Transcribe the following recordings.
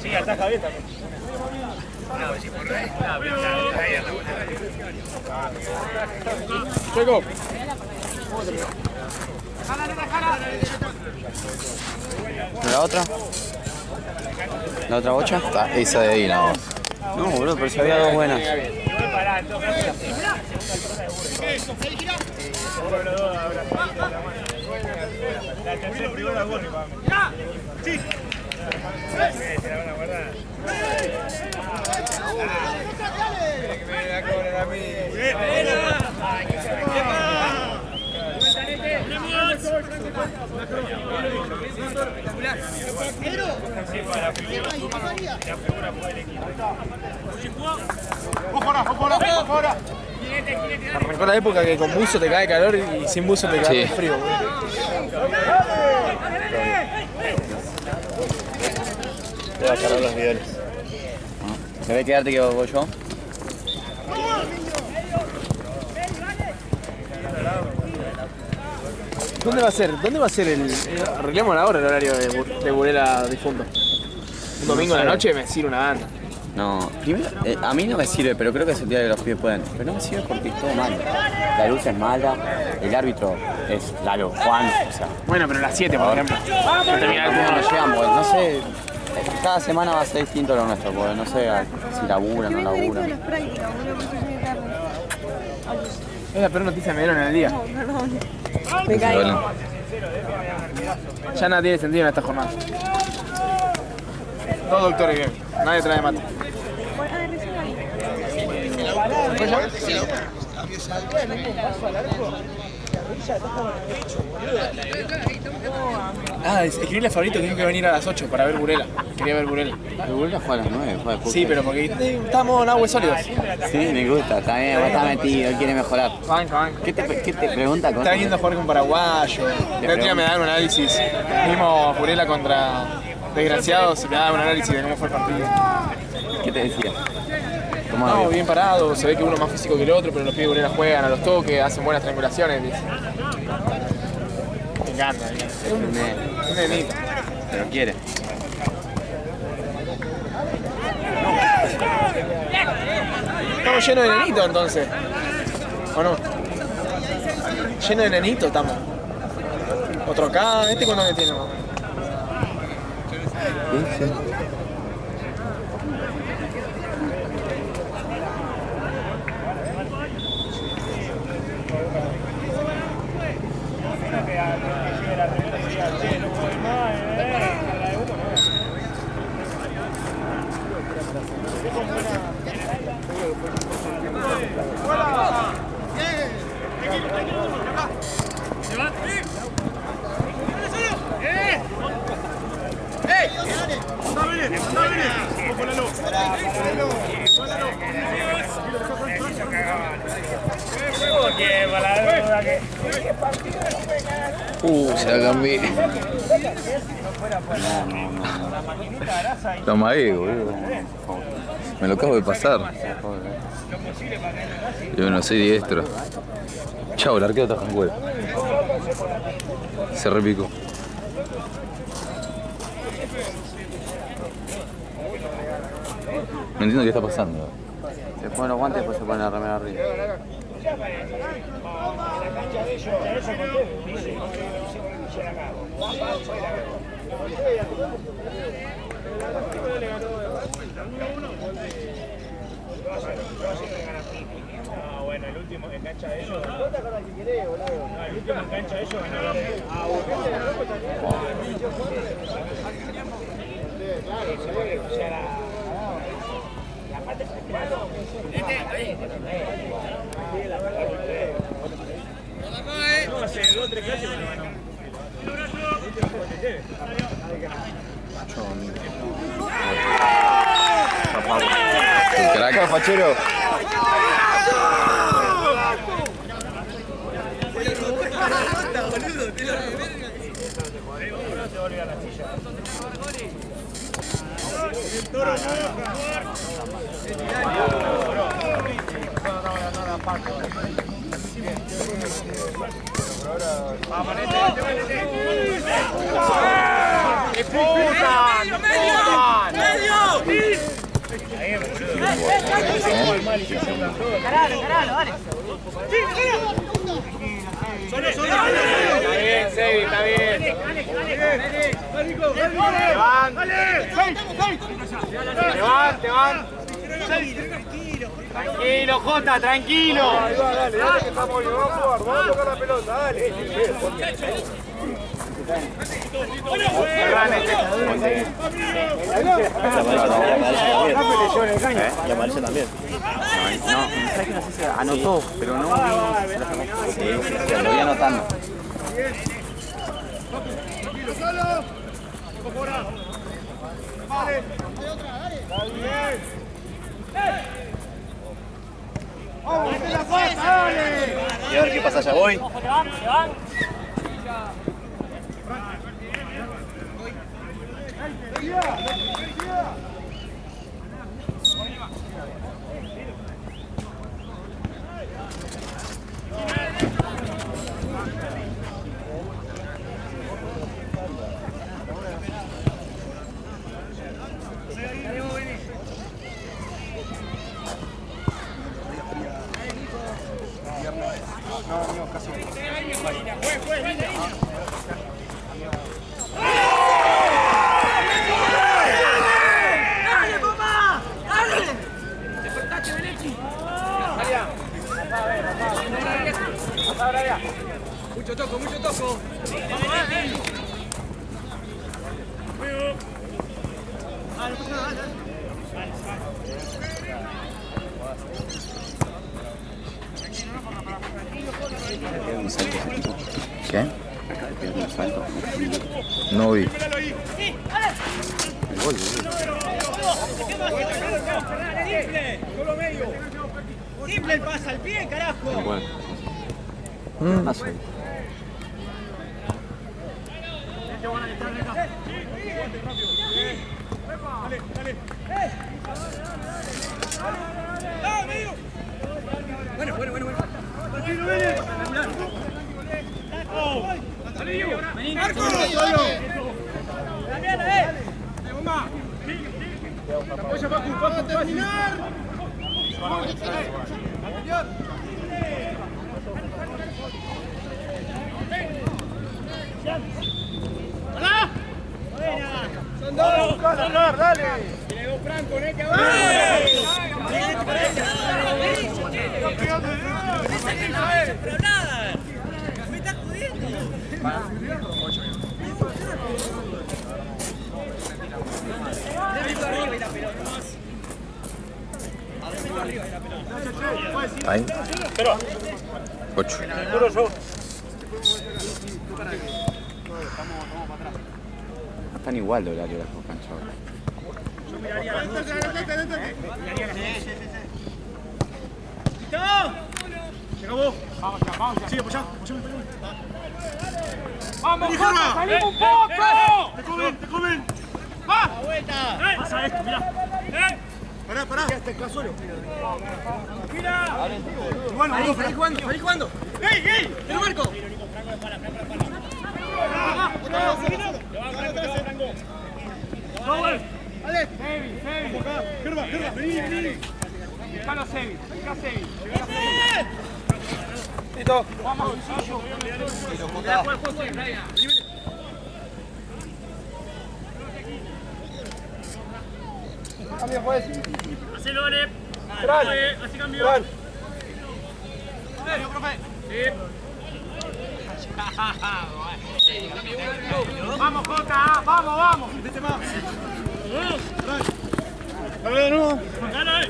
Sí, ataja bien también. Checo. ¿La otra? ¿La otra bocha? Está esa de ahí, nada más. No, boludo, pero si había dos buenas. La tercera primera gol, sí. Se la van a guardar. Arrancó la época que con buzo te cae calor y sin buzo te cae frío. Te va a cargar los videos. ¿Querés quedarte que voy yo? ¿Dónde va a ser? ¿Dónde va a ser el...? Arreglemos ahora el horario de Burela difunto. Un domingo en la noche me sirve una banda. No, primero, a mí no me sirve, pero creo que es el día que los pibes pueden. Pero no me sirve porque es todo malo. La luz es mala, el árbitro es Lalo, Juan, o sea... Bueno, pero las 7, por ejemplo. No llegan, porque no sé... Cada semana va a ser distinto lo nuestro, porque no sé si laburan o no laburan. Es la peor noticia que me dieron en el día. No, perdón. Me caigo. Ya nada tiene sentido en esta jornada. Dos doctores bien, nadie trae mate. Ah, escribí a Favorito que dijo que iba a venir a las 8 para ver Burela. Quería ver Burela. Pero Burela juega a las 9, juega de fútbol. Sí, pero porque estamos en aguas sólidas. Sí, me gusta, está bien, está metido, él quiere mejorar. Banca. ¿Qué te pregunta? Está viniendo a jugar con paraguayo. El otro día me daban un análisis. Vimos Burela contra Desgraciados y me daban un análisis de cómo fue el partido. ¿Qué te decía? ¿Cómo No, bien parado, se ve que uno es más físico que el otro, pero los pibes de Burela juegan a los toques, hacen buenas triangulaciones. Dice. Me encanta. Es un nenito. Pero quiere. Estamos llenos de nenitos entonces. ¿O no? Llenos de nenitos estamos. Otro acá, ¿cuándo me tiene? Sí. Se la cambié. Estamos ahí, boludo. Me lo acabo de pasar. Yo no soy diestro. Chau, el arquero está en huevo. Se repicó. No entiendo qué está pasando. Se ponen los guantes y después se ponen la remera arriba. Ah, bueno, el último en cancha de ellos. No, el último en cancha de ellos ganó. No, hace 2 o 3 clases que no ganó. Chau, amigo. Vamos, Fachero. Está bien. Te van. Tranquilo, Jota, tranquilo. Dale, que estamos bien. Vamos a jugar, vamos a tocar la pelota, dale. Y aparece también. No, ¿sabes que no sé si anotó? Pero no vi. Sí, lo voy anotando. Y a ver qué pasa, ya voy. Mucho toco. ¿Qué? No vi. El gol, Simple el pase al pie, carajo. Paso. Ahí. 8. Están igual de horario las dos canchas ahora. Vamos, sigue apoyando. ¡Vamos, Jota! ¡Salimos un poco! ¡Te comen! ¡Va! ¡Vuelta! ¡Pasa esto, mirá! Pará. Ya está el solo. ¡Mira! ¡Salí jugando! ¡Ey! ¡El marco! ¡Dale! ¡Sevi! ¡Gerba! ¡Vení! ¡Dejalo a Sevi! ¡Listo! ¡Vamos! Cambio, juez. Hacelo, Ale. Así cambio. Profe. Sí. Vamos, Jota. Vamos. Vete más. Dale de nuevo. Dale.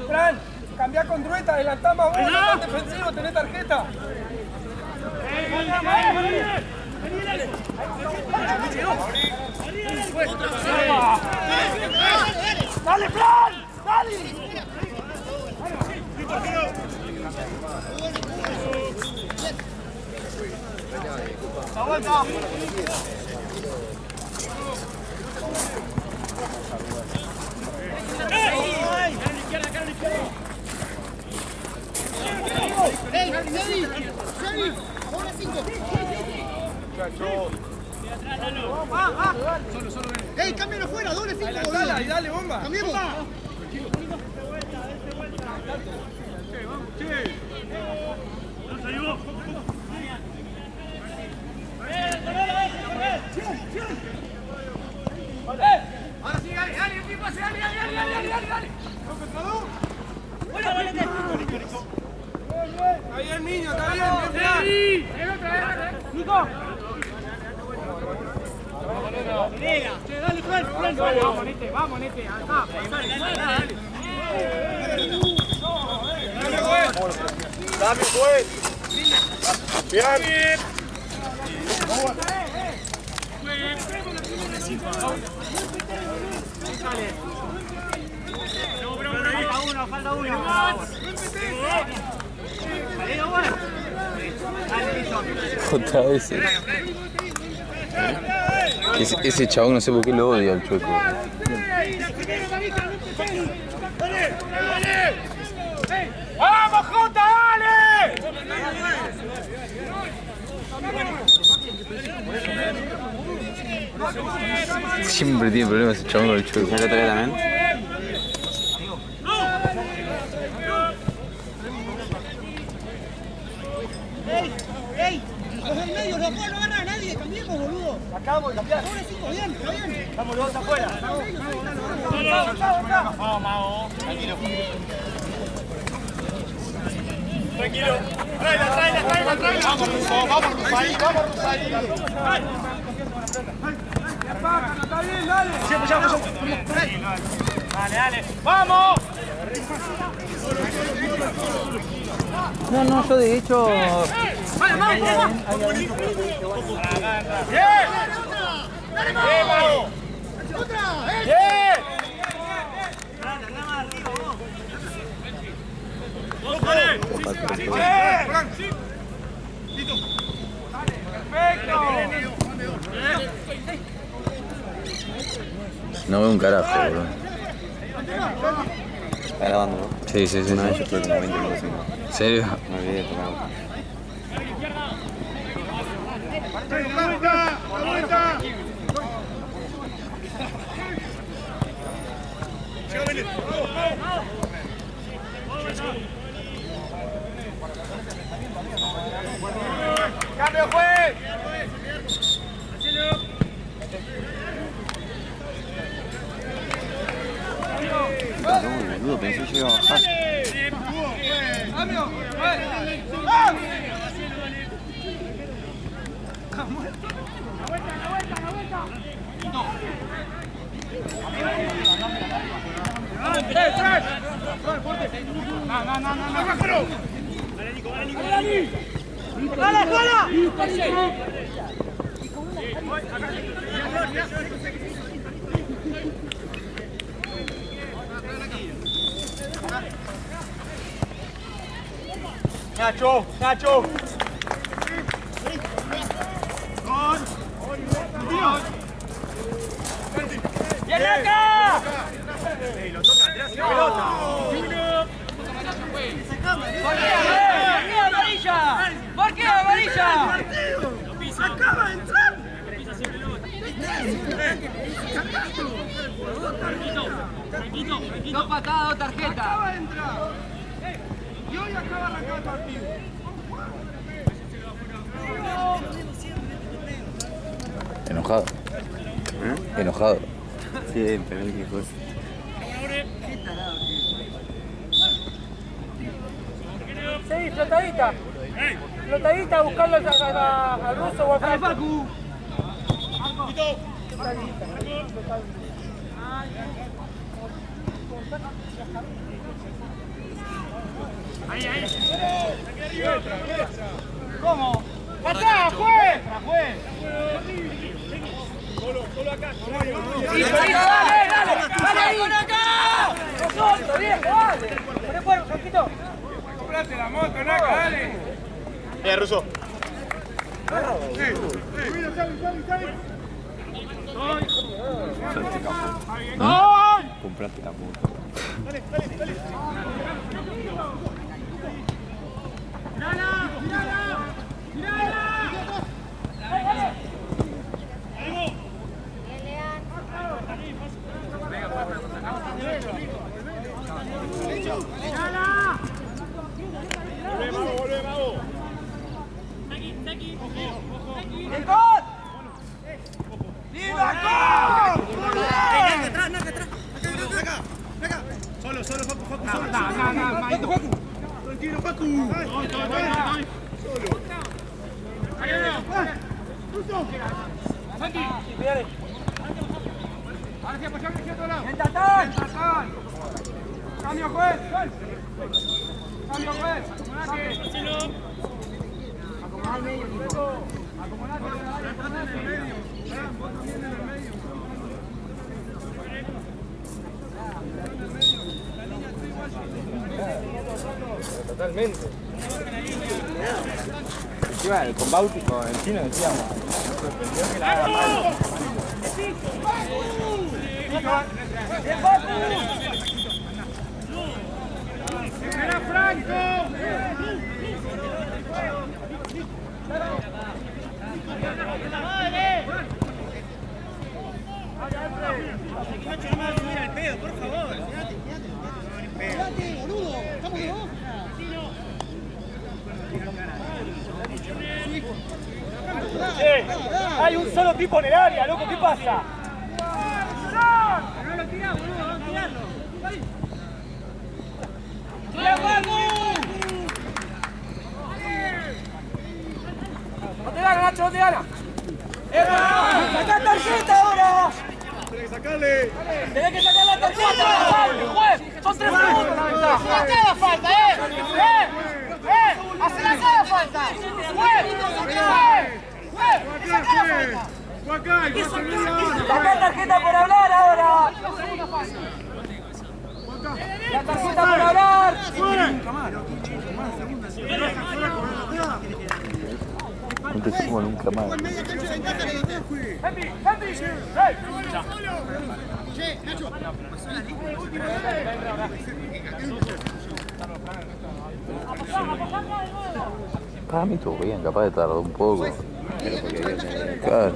Fran. Cambiá con Drueta, adelantá más vos, no tan defensivo, tenés tarjeta. ¡Dale, Fran! ¡Dale! ¡Aguanta! ¡Ey, cámbialo afuera! ¡Doble 5! Dale, dale, bomba. ¡Cambiemos! Ahora sí, dale, dale, un pase, dale, dale, dale, dale, dale, dale. Está bien, niño, está bien. Nico. Dale, Fran. Vamos, Nete. Acá. Dale. ¡Dame, juez! ¡Bien! Falta uno. Otra vez. Ese chabón no sé por qué lo odia al Chueco. ¡Vamos, Jota, dale! Siempre tiene problemas ese chabón con el Chueco. ¿El otro día también? ¡Ey! Los del medio, los afuera no agarran a nadie, cambiemos, boludo. Acabamos de cambiar. Doble 5, bien, está bien. Estamos los dos afuera. Tranquilo. Tráela. Vamos, Rusaí. Está bien, dale. Dale. ¡Vamos! No, yo de hecho... No veo un carajo, bro. ¿Está grabando, no? Sí. Una vez yo tuve como 20 minutos sin nada. ¿En serio? Me olvidé de tocar. ¡Cambio, juez! No, boludo, pensé que yo iba a bajar. ¡Cambio! ¡Dale, Juana! Nacho. ¡Bien acá! Lo toca atrás y pelota. ¿Por qué amarilla? ¡Acaba de entrar! Dos patadas, dos tarjetas. Acaba de entrar. Y hoy acaba de arrancar el partido. Enojado. Enojado. Sí, pero qué cosa. Sí, flotadita, buscarlo al ruso o al Facu. ¿Cómo? ¡Acá, juez! Solo acá. ¡Dale acá! ¡Nosotros, viejo, dale! ¡Poné fuego, Jorgito! ¡Comprate la moto, Naca, dale! Russo. Comprate la moto. Volvé, Mago. ¡El gol! ¡Viva gol! Naca. Solo, Facu, solo. Tranquilo, Facu. Solo. Ahora sí, apoyame hacia otro lado. ¡Tatán! ¡Cambio, juez! ¡Cambio, juez! Acomodá el medio, equipo. Acomodá el medio. Totalmente. Encima, con Báutico en chino decíamos, nos sorprendió que la haga mal. ¡Era Franco! Hay un solo tipo en el área, loco, ¿qué pasa? No lo tirás, boludo, vamos a tirarlo. ¡No te gana, Nacho, no te gana! ¡Sacá tarjeta ahora! Tenés que sacarle. ¡Tenés que sacar la tarjeta! ¡Juez! ¡Son 3 segundos la ventaja! ¡Hacé la falta, ¡Hacé la falta! ¡Sacá tarjeta por hablar ahora! ¡La tarjeta por hablar! No te sumo nunca más. Para mí estuvo bien, capaz de tardar un poco. Claro.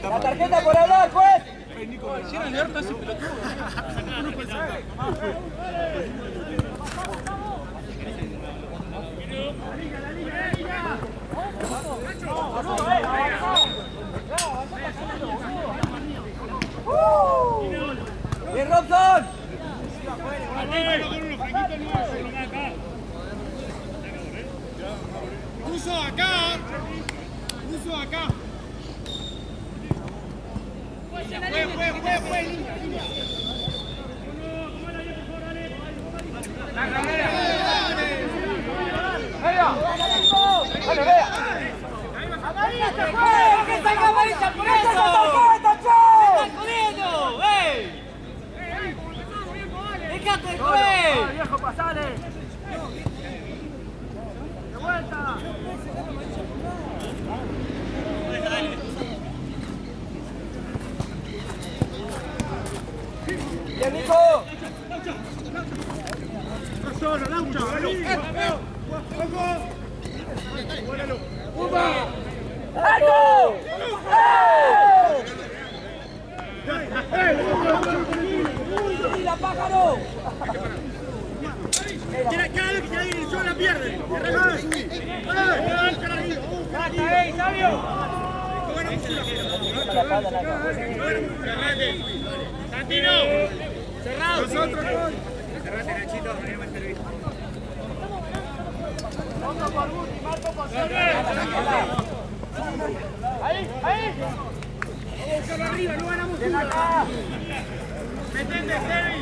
¡La tarjeta por hablar, juez! ¡Bien, Robson! Russo acá. Fue. ¡Que salga amarilla por eso! ¡Están jodiendo! ¡Dejate de joder! ¡Viejo, pasale! ¡De vuelta! ¡Bien, Nico! Solo, Laucha. ¡Alto! ¡Mira, pájaro! Cada vez que se viene yo la pierde. ¡Sabio! Santino. Cerrado. Nosotros. Cerrate, Nachito. Marco por Guti, Marco por Guti. Ahí. Vamos a buscarlo arriba, no ganamos. Ven acá. Metete, Heavy.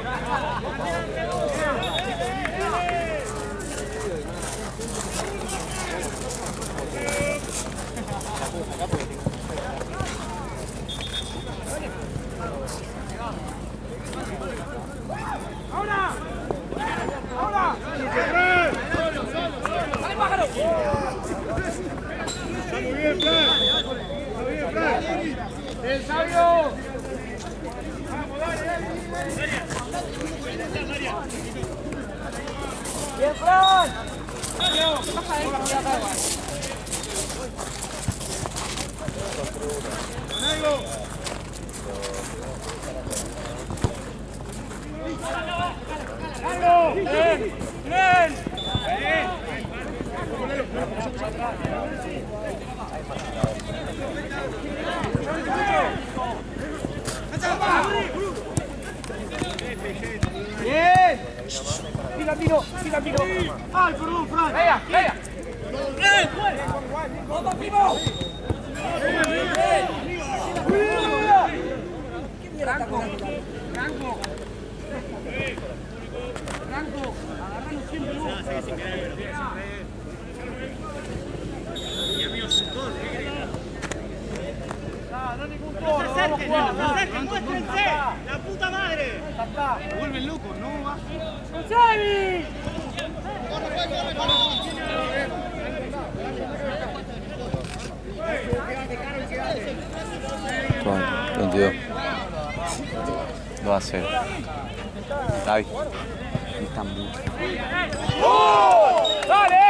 Bien. Tiro. Ay, perdón, Fran. Venga. ¡Vamos, primo! Franco, agarralo siempre vos. Y amigos, todos, ¿qué querés? No ningún toro, vamos a jugar. ¡Muéstrense! ¡La puta madre! Se vuelven locos, ¿no? Son 22. 2-0. David. Gritan mucho. ¡Dale!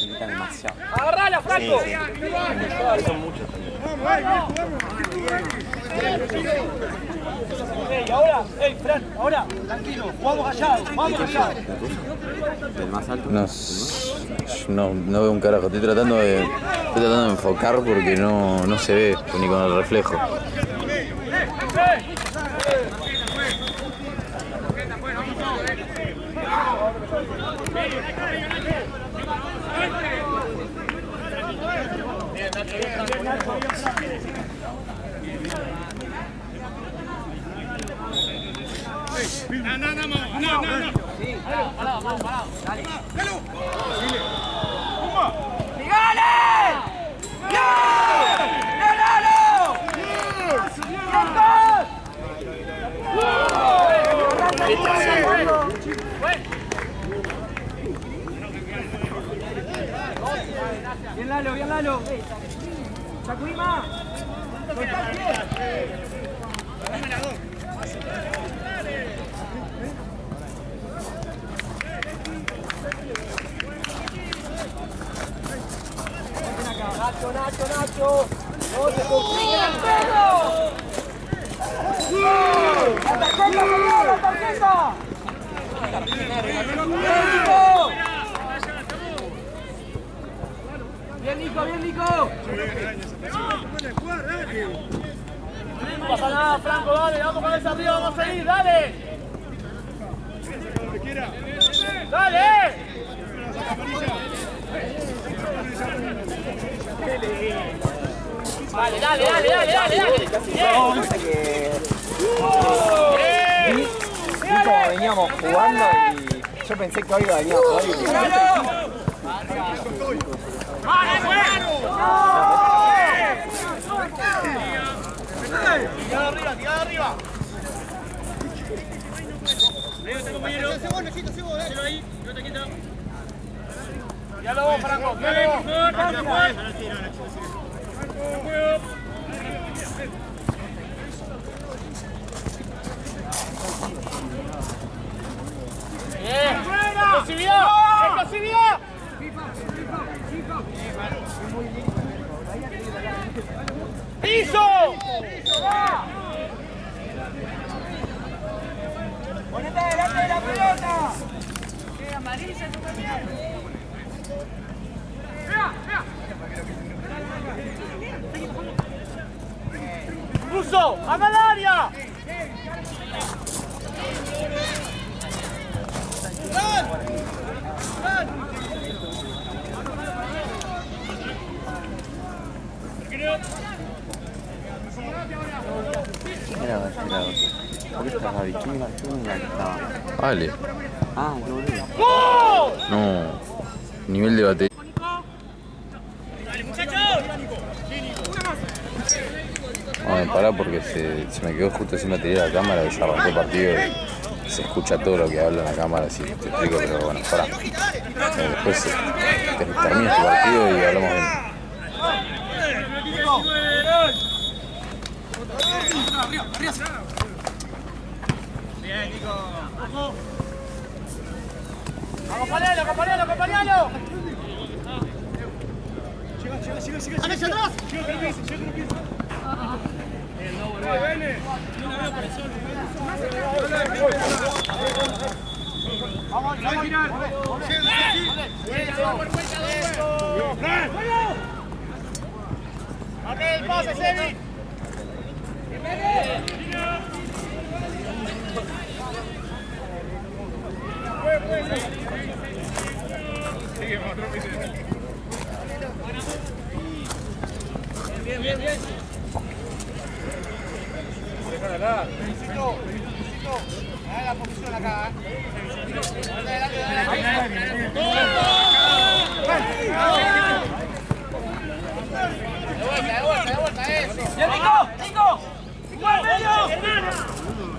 Gritan demasiado. ¡Agarrala, Franco! Sí. Son muchos también. Fran, ahora, tranquilo, vamos allá. ¿El más alto? No veo un carajo. Estoy tratando de enfocar porque no se ve ni con el reflejo. No. Parado. Dale. Bien Lalo. Sacudí más. Soltá el pie. Nacho. No te compliques, Pedro. ¡La tarjeta! Bien, Nico. No pasa nada, Franco, dale, vamos con esa arriba, vamos a seguir, dale. ¡Dale! Dale. Vi cómo veníamos jugando y yo pensé que hoy iba a venir a jugar y... Tirada arriba. Venga, compañero. Déjalo ahí, yo te quito. Ya lo vamos, Franco. ¡Explosividad! ¡Piso! ¡Ponete delante de la pelota! ¡Amarilla tú también! ¡Russo! ¡Anda al área! ¿Por qué está Gaby? ¿Quién estaba? Vale. Ah, qué boludo. No. Nivel de batería. ¡Dale, muchachos! Bueno, pará porque se me quedó justo sin batería la cámara y se arrancó el partido y se escucha todo lo que habla en la cámara, así te explico, pero bueno, pará. Después termina este partido y hablamos bien. Bien, Nico. ¡Acompañalo! Vamos, al final. el pase, Sebi. Bien. Felicito. Dale la posición acá, De vuelta, eso. ¡Bien, Nico! ¡Juega, medio!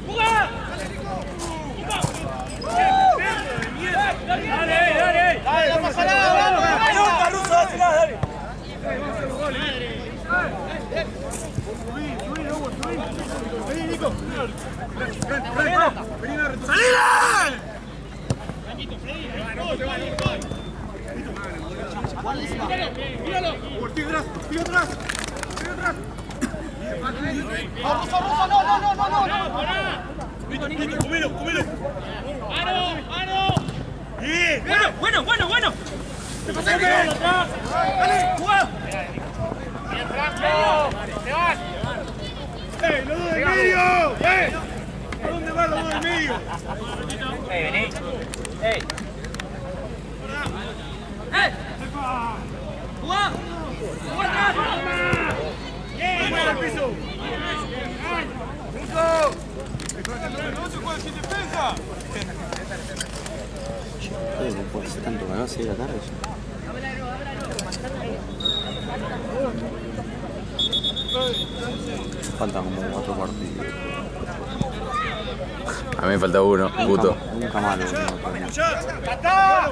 ¡Juega! Dale, no pasa nada. ¡Pelota, Russo, dásela, dale! Vení, Nico. ¡Míralo! ¡Tira atrás! ¡Russo, no! Nico, comelo. ¡Aro! ¡Bien! ¡Bueno! ¡Te pasé bien! ¡Dale, jugá! Bien, Franco. Te vas. ¡Los dos del medio! ¿A dónde van los dos del medio? Vení. ¡Jugá! ¡Jugá atrás! ¡Bien! ¡Al piso! ¡Nico! ¡No se juega sin defensa! No puede ser tanto, me va a seguir la tarde. Faltan como 4 partidos. A mí me falta uno, Guto. Nunca malo. ¡Ya está!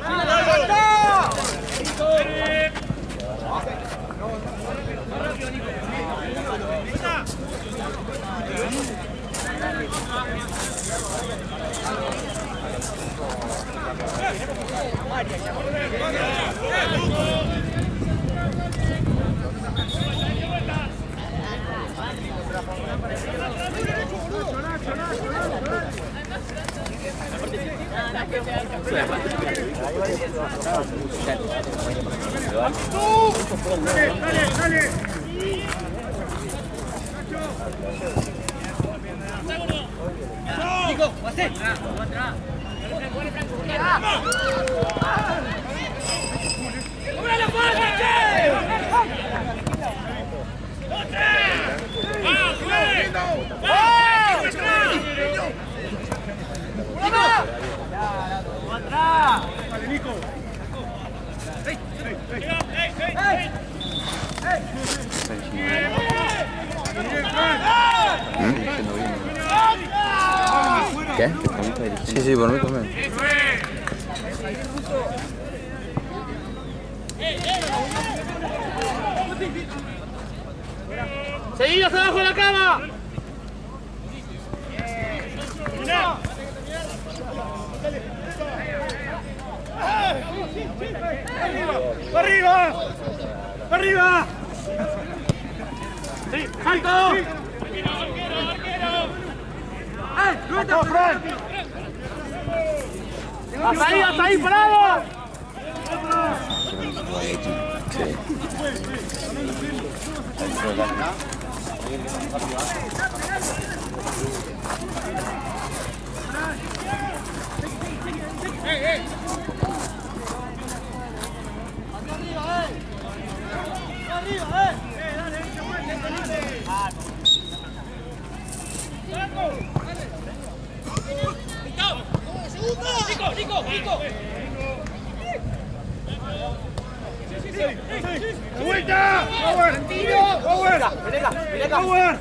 ¡Dale! Nico, pasé. ¡Cobra la falta, che! ¡Vale, Nico! ¿Qué? Sí, por mí también. ¡Seguidos abajo de la cama! ¡Arriba! ¡Sí! ¡Salto! ¡Lueta, Fran! ¡Hasta ahí, parado! ¡Nico! ¡Vuelta! ¡Power! ¡Power! ¡Power!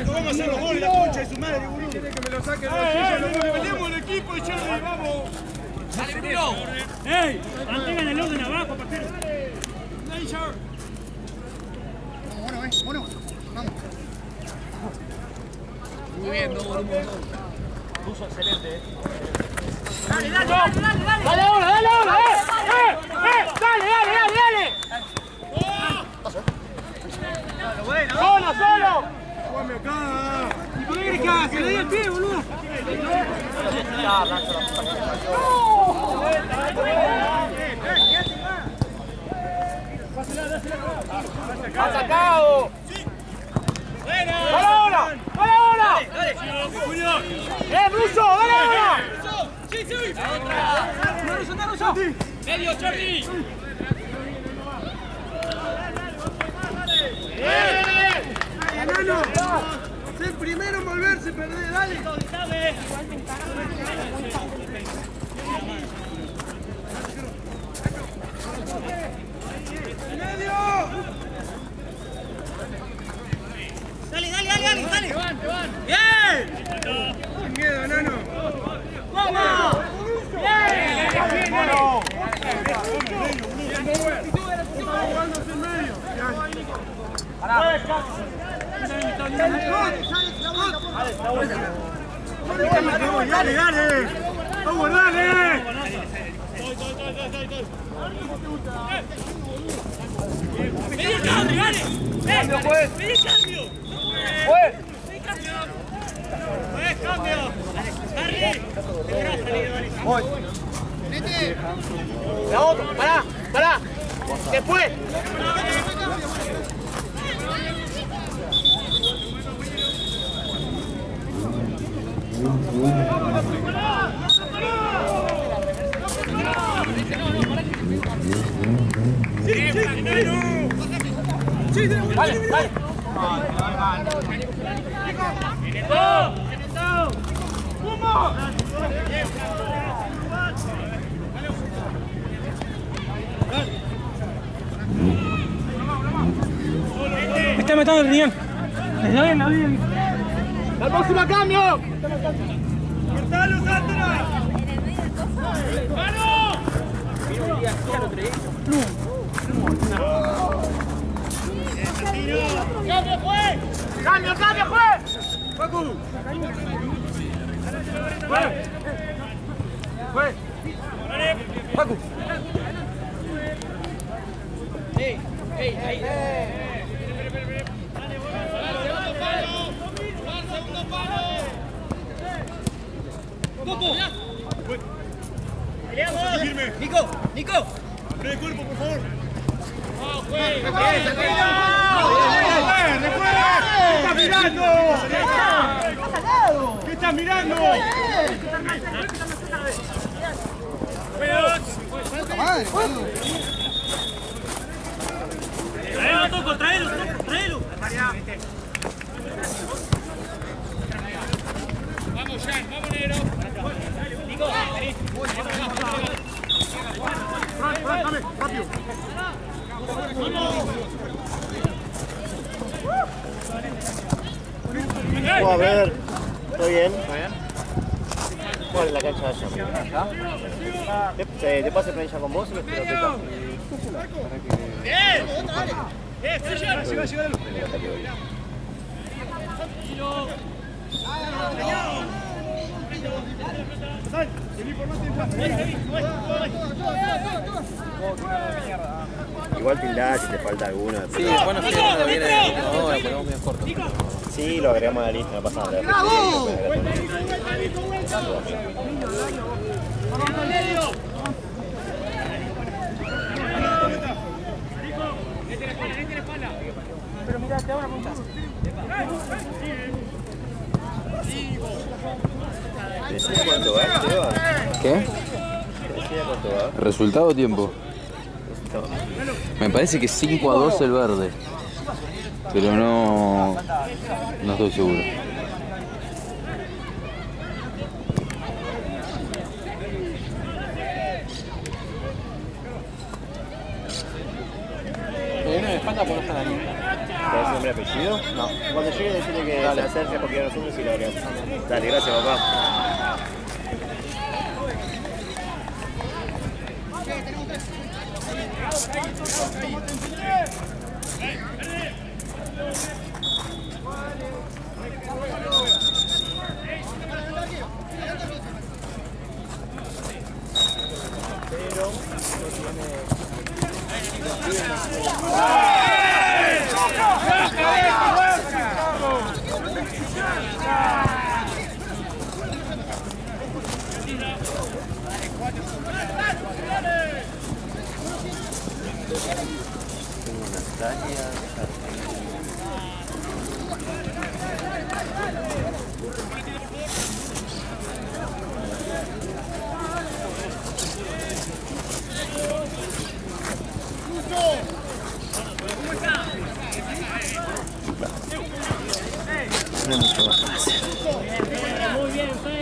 ¡Vamos a hacer los goles, la concha de su madre, boludo! Quiere que me lo saquen de la silla, peleamos el equipo y ya vamos. ¡Dale, Bruno! ¡Ey! Mantengan el orden abajo, parcero. Bueno, Muy bien, no, puso excelente, Dale, dale, dale, dale, dale. Dale ahora, dale ahora, dale, dale, dale. Solo, solo. Jugame acá. ¿Y por qué querés que haga? Se le di el pie, boludo. ¡Ha sacado! ¡Dale ahora! ¡Dale ahora! Russo! ¡Dale ahora! ¡Anda, Russo! Medio, Charlie. ¡Enano! ¡Es el primero en volverse, perdés! ¡Dale! Dale, dale, dale, dale, dale. ¡Bien! Sin miedo, enano. ¡Vamos! ¡Bien! ¡Jugándose en medio! Dale, dale. Vamos, dale. Pedí el cambio, dale. ¡Cambio, juez! Pedí el cambio. ¡Juez! Pedí cambio. Juez, cambio. Dale. Deberá salir, dale. ¡Voy! ¡La otra! ¡Pará! ¡Pará! ¡Después! ¡Vale, vale! Me está matando el riñón. Le doy en la vida. ¡La próxima cambio! ¡Cortalo, Sandra! ¡Cambio, juez! ¡Cambio, cambio, juez! ¡Facu! ¡Juez! ¡Juez! ¡Facu! ¡Ey, ey, ey! ¡Peleamos! ¡Nico! ¡Nico! ¡Freno de cuerpo, por favor! ¿Qué estás mirando? ¿Qué estás mirando? ¡Traelo, Toco! ¡Traelo, Toco! ¡Traelo! ¡Vamos, Jan! ¡Vamos, negro! ¡Nico! Dame, rápido. ¿Cómo a ver? ¿Todo bien? ¿Cuál es la cancha de allá? ¿Te pase planilla con vos? ¡Bien! ¡Llega! Igual tildá si te falta alguna. Sí, bueno, sí, uno viene de no, lo ponemos medio corto. Sí, lo agregamos a la lista, no pasa nada. Pero mirá, te hago una pregunta. ¿Decía cuánto va, Esteban? ¿Qué? ¿Decía cuánto va? ¿Resultado o tiempo? Me parece que 5-2 el verde. Pero no estoy seguro. Viene de espalda por esta nariz. ¿Te das nombre y apellido? No. Cuando llegue decirle que se acerque porque no nosotros y lo agregamos. Dale, gracias papá. No hay mucho más para hacer. Muy bien, Fe.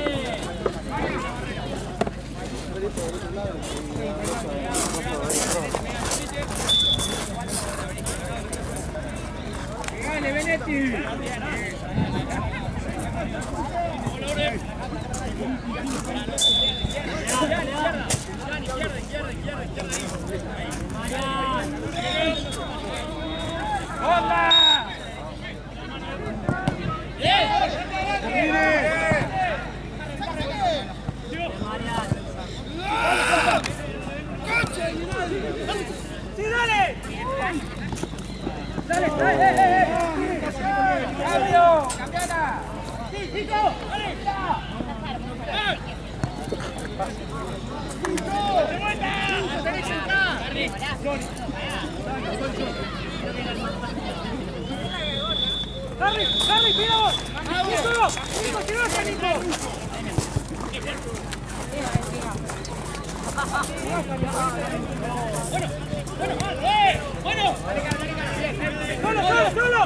Gane, Benetti. Harry, tira vos. Nico, tira Nico. Bueno. Solo.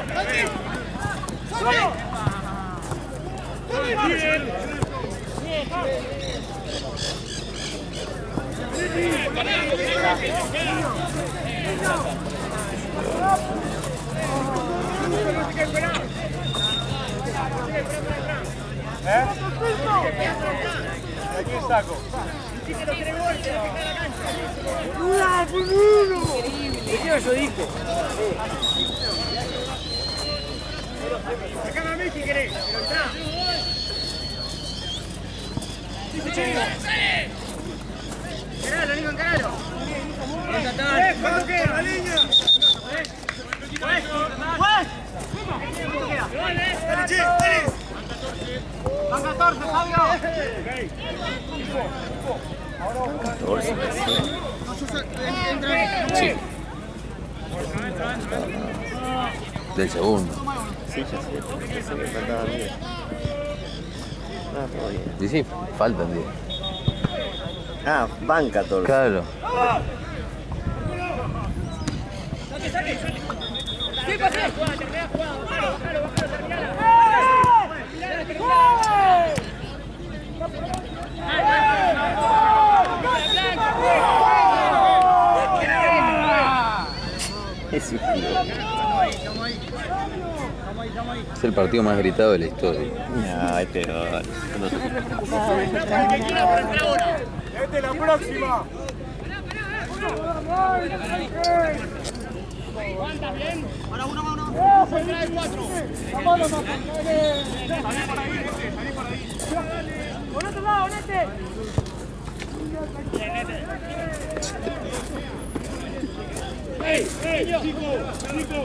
Aquí saco. Increíble. Yo dije. Sacame a mí si querés, pero entrá. Encaralo, Nico, encaralo. ¿Cuánto queda, la línea? Van 14, Fabio. 14, sí. Del segundo. Sí, ya sé que faltaban 10. Ah, todo bien. Y sí, faltan 10. Ah, van 14. Claro. Sí, pasé. Terminá jugando. Bájalo, terminala. Es un Es el partido más gritado de la historia. No, este no. ¡Esta es la próxima! Aguanta bien. Ahora uno. Fuera de 4. ¡Vámonos, salí por ahí! ¡Por otro lado, Nete! Nico, Nico,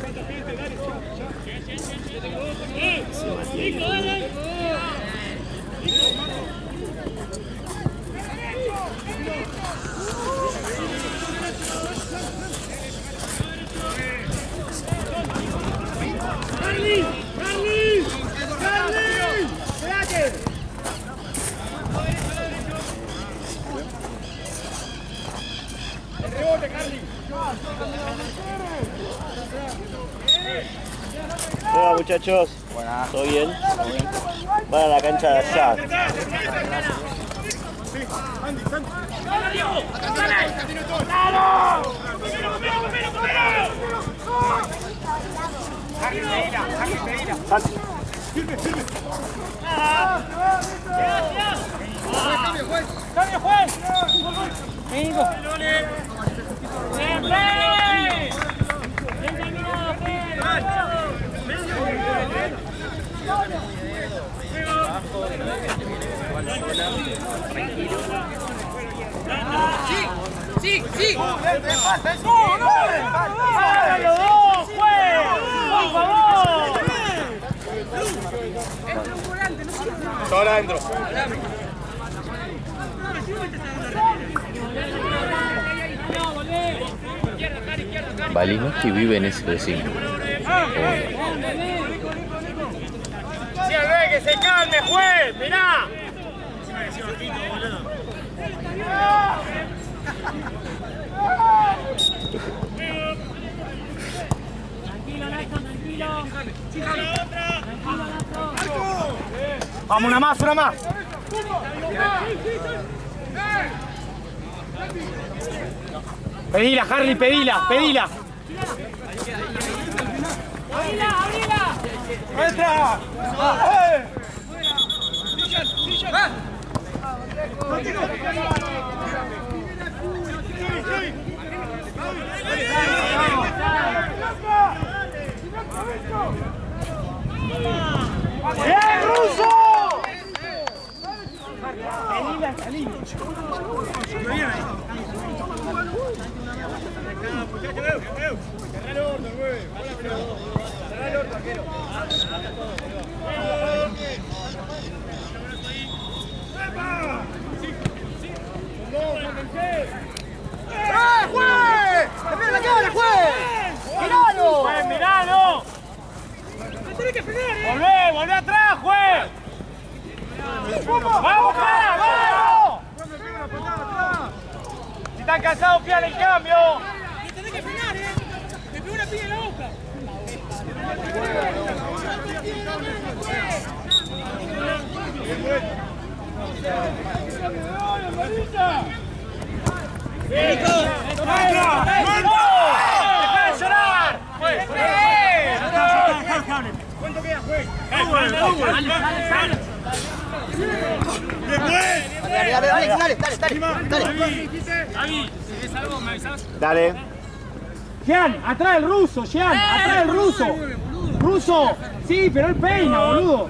cuánta gente, dale, Nico, dale. Carly, espérate. El rebote, Carly. Hola muchachos. ¿Todo bien? Van a la cancha de allá. ¡Cambio, juez! ¡Vengo! ¡Bien, bien! Sí, sí. ¡Háganlo dos, juez! ¡Por favor! Ahora adentro. Balinowski vive en ese vecino. ¡Sí, al rey, que se calme, juez! ¡Mirá! Vamos, una más, una más. Pedila, Harley, pedila, pedila. ¡Abrila, abrila! ¡Entra! ¡Bien, Russo! ¡Juez! ¡Te la cara, juez! ¡Miralo! ¡Juez, miralo! ¡Volvé, volvé atrás, juez! ¡Vamos, cara, vamos! Si están cansados, pidan el cambio. Tenés que frenar, Me pegó una piña en la boca. ¡Deja de llorar! ¿Cuánto queda, juez? Dale. Jean, atrás el ruso, Jean, atrás el ruso. Ruso, sí, pero él peina, boludo.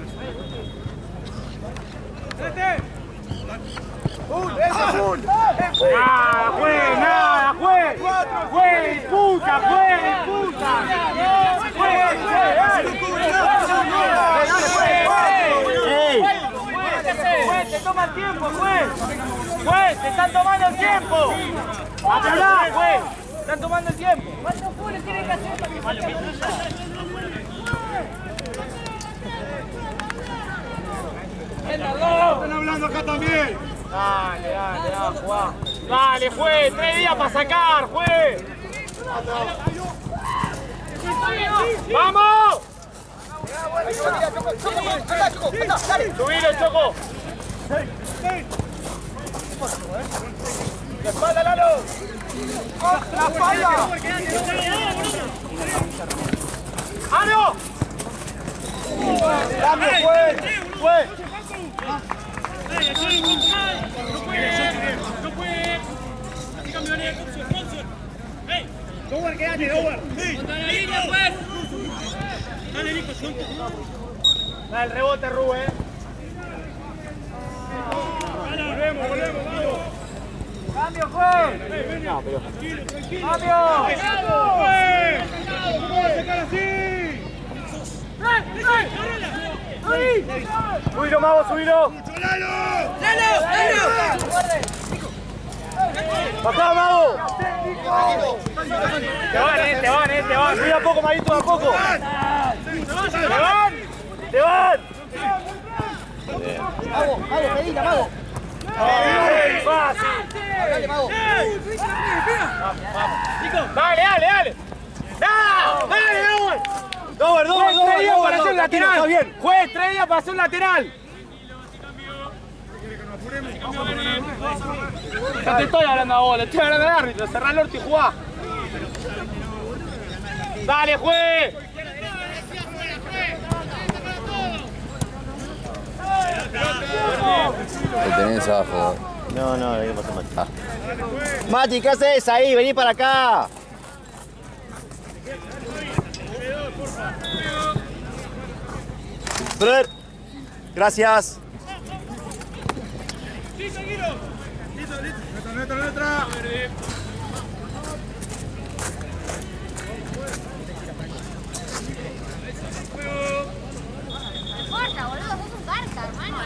Nada, juez, nada, juez. Juez, puta, juez, puta. Juez, te toma el tiempo, juez. Juez, te están tomando el tiempo. Apurá, juez. Están tomando el tiempo. ¿Cuántos funes tienen que hacer para que falte ruso? Están hablando acá también. Dale, dale, dale, jugá. Dale, juez, 3 días para sacar, juez. ¡Vamos! Subilo, Choco. ¡La espalda, Lalo! ¡La espalda! ¡Aro! ¡Cambio, juez! ¡Juez! No puede. Así campeonía, Robson. ¡Hey! ¡Dower, quédate, Dower! ¡Contra la línea, pues! Dale, Nico, Da el rebote, Rubén. Volvemos, volvemos, vamos. ¡Cambio, juez! No, pero... ¡Cambio! ¡Juez! ¡No puedo sacar así! ¡Subilo, Mago, subilo! ¡Bajá, Mago! Te van. Subí a poco, Maguito, a poco. ¡Te van! Mago, pedila, Mago. ¡Fácil! Dale, Mago. ¡Dale! ¡Dale, Dower! ¡Dower, 3 días para hacer lateral! ¡Está bien! ¡Juez, 3 días para hacer lateral! No te estoy hablando a vos, le estoy hablando al árbitro. Cerrá el orto y jugá. ¡Dale, juez! Lo tenés abajo. No, ¿qué pasa, Mati? Mati, ¿qué haces ahí? Vení para acá. Brother, gracias. Letra. Corta, boludo, sos un carta, hermano.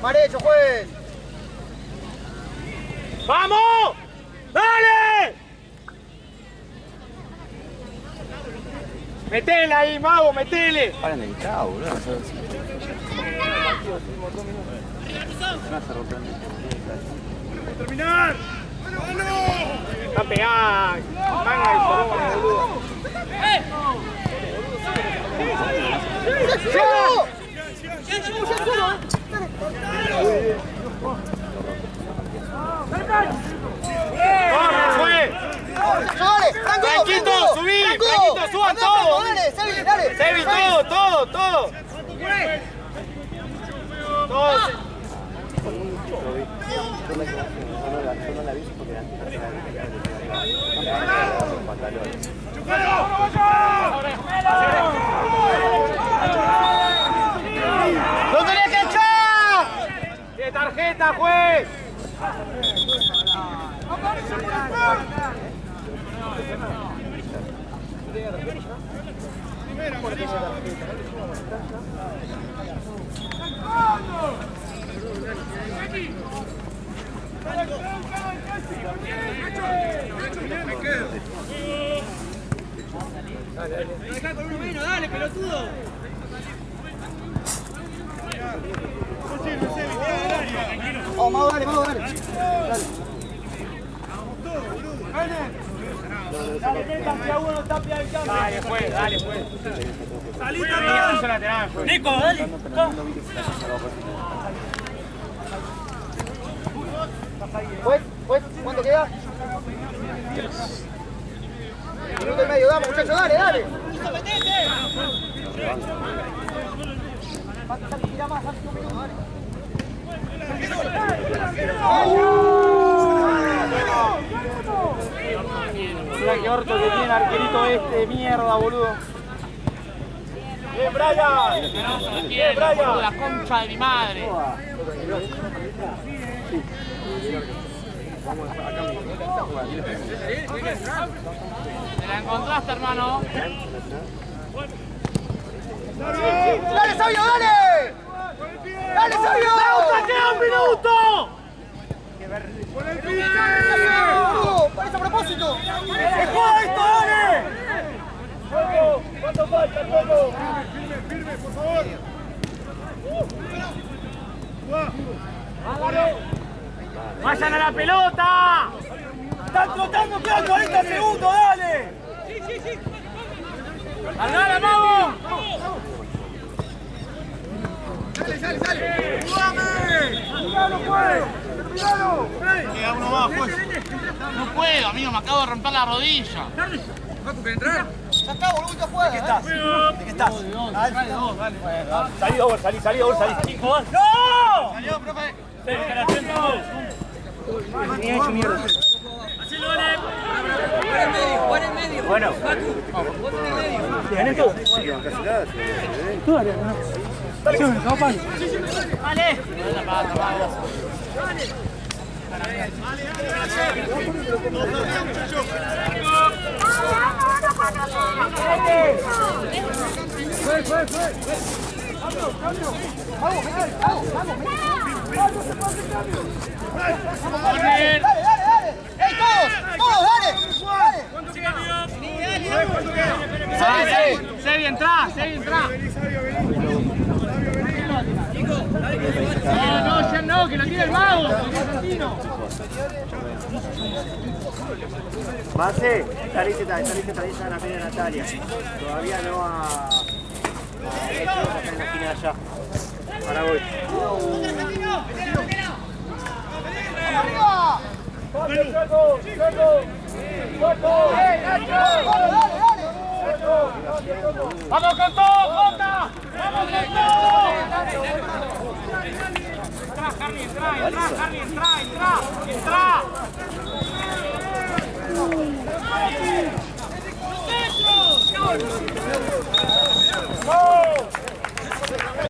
Mal hecho, juez. ¡Vamos! ¡Dale! ¡Metele ahí, mago, metele! Paren de gritar, boludo. ¡Terminar! ¡Está pegada! ¡Manga de soroma, boludo! ¡Corre, juez! ¡Franquito, subí! ¡Franquito, suban todos! ¡Sebi, todo! ¡Todos! ¡No tenés que echar! ¡Qué tarjeta, juez! Dale, pelotudo. Vamos, dale. Dale, juez. Salí lateral, juez. Nico, dale. Juez, ¿cuánto queda? Minuto y medio, damos, muchachos, dale. Tira más, hace un minuto, dale. Mira qué orto que tiene arquerito este de mierda, boludo. ¡Bien, Brian! ¡Bien, Brian! La concha de mi madre. Te la encontraste, hermano. ¡Dale, Sabio, dale! ¡Dale, Sabio! ¡Pausa, queda un minuto! ¡Por el piso! ¡Parece a propósito! ¡Se juega esto, dale! ¿Cuánto falta, Coco? Firme, por favor. ¡Vayan a la pelota! ¡Están trotando, quedan 40 segundos, dale! Sí. ¡Cargala, vamos! Sale. ¡Jugame! ¡Terminalo, pues! ¡Terminalo! Queda uno más, pues. No puedo, amigo, me acabo de romper la rodilla. Paco, ¿querés entrar? Ya está, boludo, juega. ¿De qué estás? Dale. Salí, salí. ¡No! ¡Salió, profe! Hacelo, dale. Juan en medio. Bueno. Paco, vos tenés medio. ¿Tenés tú? Dale. Dale. ¡Ey, todos, dale! Sebi, entrá. No, ya no, que lo tire el mago. Base, está lista la media Natalia. Todavía no ha hecho acá en la esquina de allá. Ahora voy. ¡Arriba! ¡Vamos con todo, Jota! ¡Vamos con todo! Entra, Harry, entra. ¡Vamos!